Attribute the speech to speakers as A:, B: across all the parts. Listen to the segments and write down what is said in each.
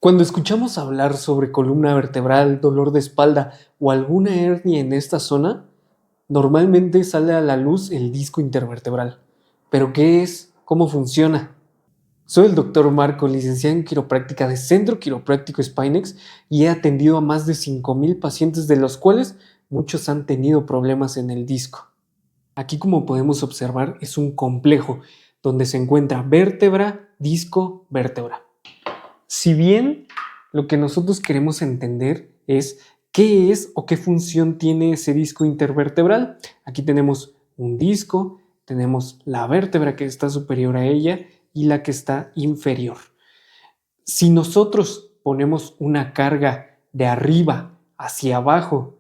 A: Cuando escuchamos hablar sobre columna vertebral, dolor de espalda o alguna hernia en esta zona, normalmente sale a la luz el disco intervertebral. ¿Pero qué es? ¿Cómo funciona? Soy el doctor Marco, licenciado en quiropráctica de Centro Quiropráctico Spinex y he atendido a más de 5,000 pacientes, de los cuales muchos han tenido problemas en el disco. Aquí, como podemos observar, es un complejo donde se encuentra vértebra, disco, vértebra. Si bien lo que nosotros queremos entender es qué es o qué función tiene ese disco intervertebral. Aquí tenemos un disco, tenemos la vértebra que está superior a ella y la que está inferior. Si nosotros ponemos una carga de arriba hacia abajo,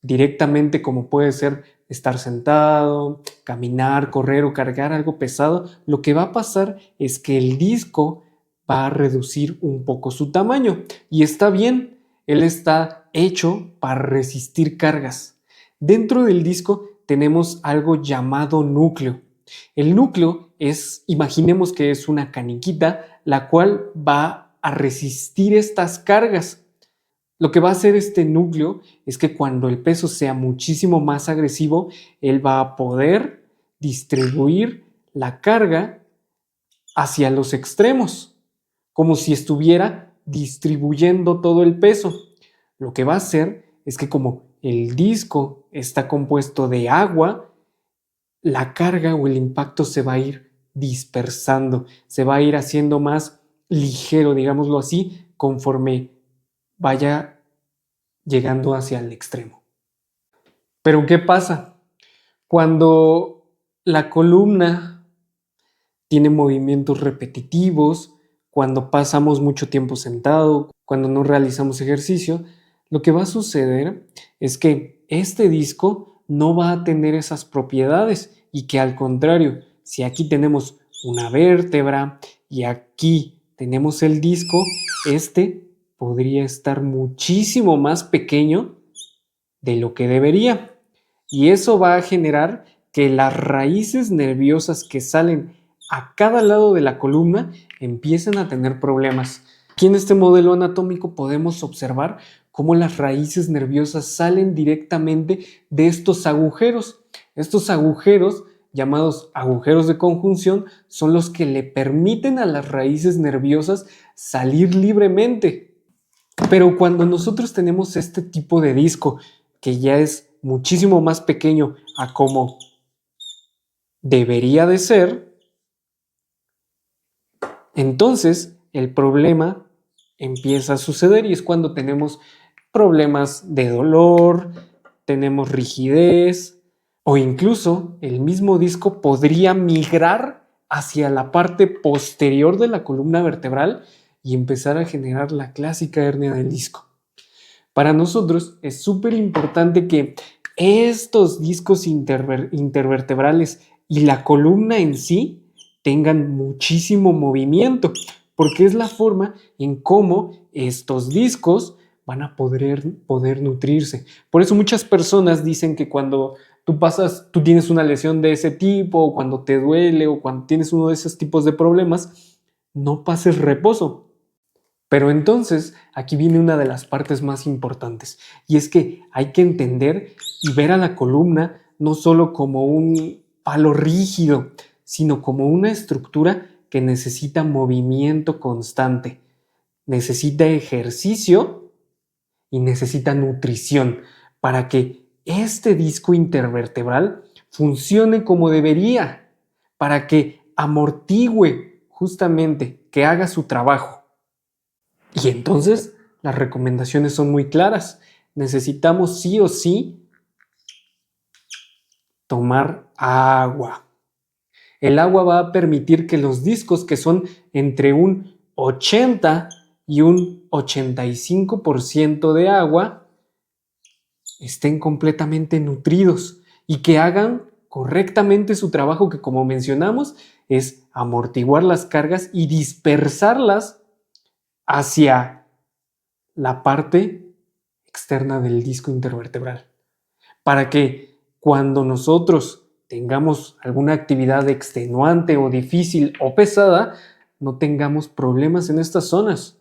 A: directamente, como puede ser estar sentado, caminar, correr o cargar algo pesado, lo que va a pasar es que el disco va a reducir un poco su tamaño. Y está bien, él está hecho para resistir cargas. Dentro del disco tenemos algo llamado núcleo. El núcleo es, imaginemos que es una caniquita, la cual va a resistir estas cargas. Lo que va a hacer este núcleo es que cuando el peso sea muchísimo más agresivo, él va a poder distribuir la carga hacia los extremos, como si estuviera distribuyendo todo el peso. Lo que va a hacer es que, como el disco está compuesto de agua, la carga o el impacto se va a ir dispersando, se va a ir haciendo más ligero, digámoslo así, conforme vaya llegando hacia el extremo. Pero ¿qué pasa? Cuando la columna tiene movimientos repetitivos, cuando pasamos mucho tiempo sentado, cuando no realizamos ejercicio, lo que va a suceder es que este disco no va a tener esas propiedades y que, al contrario, si aquí tenemos una vértebra y aquí tenemos el disco, este podría estar muchísimo más pequeño de lo que debería. Y eso va a generar que las raíces nerviosas que salen a cada lado de la columna empiecen a tener problemas. Aquí en este modelo anatómico podemos observar cómo las raíces nerviosas salen directamente de estos agujeros. Estos agujeros, llamados agujeros de conjunción, son los que le permiten a las raíces nerviosas salir libremente. Pero cuando nosotros tenemos este tipo de disco, que ya es muchísimo más pequeño a como debería de ser, entonces el problema empieza a suceder, y es cuando tenemos problemas de dolor, tenemos rigidez, o incluso el mismo disco podría migrar hacia la parte posterior de la columna vertebral y empezar a generar la clásica hernia del disco. Para nosotros es súper importante que estos discos intervertebrales y la columna en sí tengan muchísimo movimiento, porque es la forma en cómo estos discos van a poder nutrirse. Por eso muchas personas dicen que cuando tú tienes una lesión de ese tipo, o cuando te duele, o cuando tienes uno de esos tipos de problemas, no pases reposo. Pero entonces aquí viene una de las partes más importantes, y es que hay que entender y ver a la columna no solo como un palo rígido, sino como una estructura que necesita movimiento constante, necesita ejercicio y necesita nutrición para que este disco intervertebral funcione como debería, para que amortigüe justamente, que haga su trabajo. Y entonces las recomendaciones son muy claras. Necesitamos sí o sí tomar agua. El agua va a permitir que los discos, que son entre un 80 y un 85% de agua, estén completamente nutridos y que hagan correctamente su trabajo, que, como mencionamos, es amortiguar las cargas y dispersarlas hacia la parte externa del disco intervertebral, para que cuando nosotros tengamos alguna actividad extenuante o difícil o pesada, no tengamos problemas en estas zonas.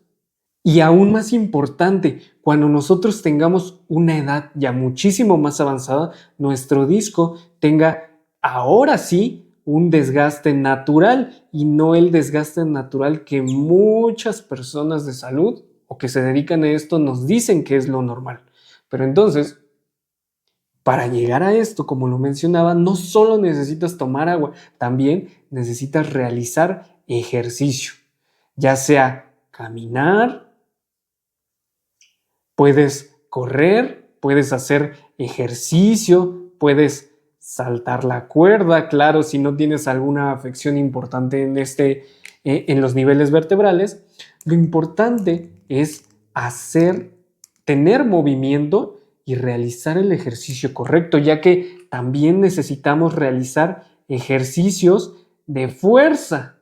A: Y aún más importante, cuando nosotros tengamos una edad ya muchísimo más avanzada, nuestro disco tenga ahora sí un desgaste natural y no el desgaste natural que muchas personas de salud o que se dedican a esto nos dicen que es lo normal. Pero entonces, para llegar a esto, como lo mencionaba, no solo necesitas tomar agua, también necesitas realizar ejercicio, ya sea caminar, puedes correr, puedes hacer ejercicio, puedes saltar la cuerda, claro, si no tienes alguna afección importante en los niveles vertebrales. Lo importante es tener movimiento y realizar el ejercicio correcto, ya que también necesitamos realizar ejercicios de fuerza.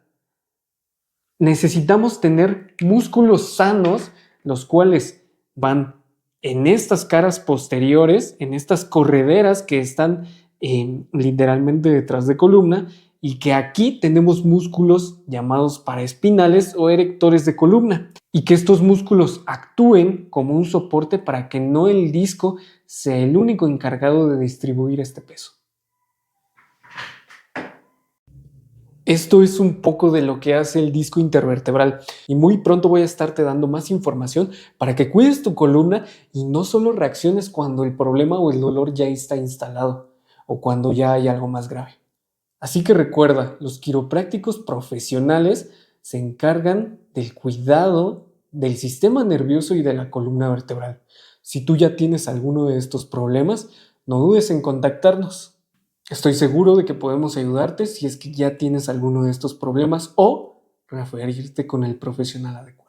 A: Necesitamos tener músculos sanos, los cuales van en estas caras posteriores, en estas correderas que están literalmente detrás de columna, y que aquí tenemos músculos llamados paraespinales o erectores de columna, y que estos músculos actúen como un soporte para que no el disco sea el único encargado de distribuir este peso. Esto es un poco de lo que hace el disco intervertebral y muy pronto voy a estarte dando más información para que cuides tu columna y no solo reacciones cuando el problema o el dolor ya está instalado o cuando ya hay algo más grave. Así que recuerda, los quiroprácticos profesionales se encargan del cuidado del sistema nervioso y de la columna vertebral. Si tú ya tienes alguno de estos problemas, no dudes en contactarnos. Estoy seguro de que podemos ayudarte si es que ya tienes alguno de estos problemas o referirte con el profesional adecuado.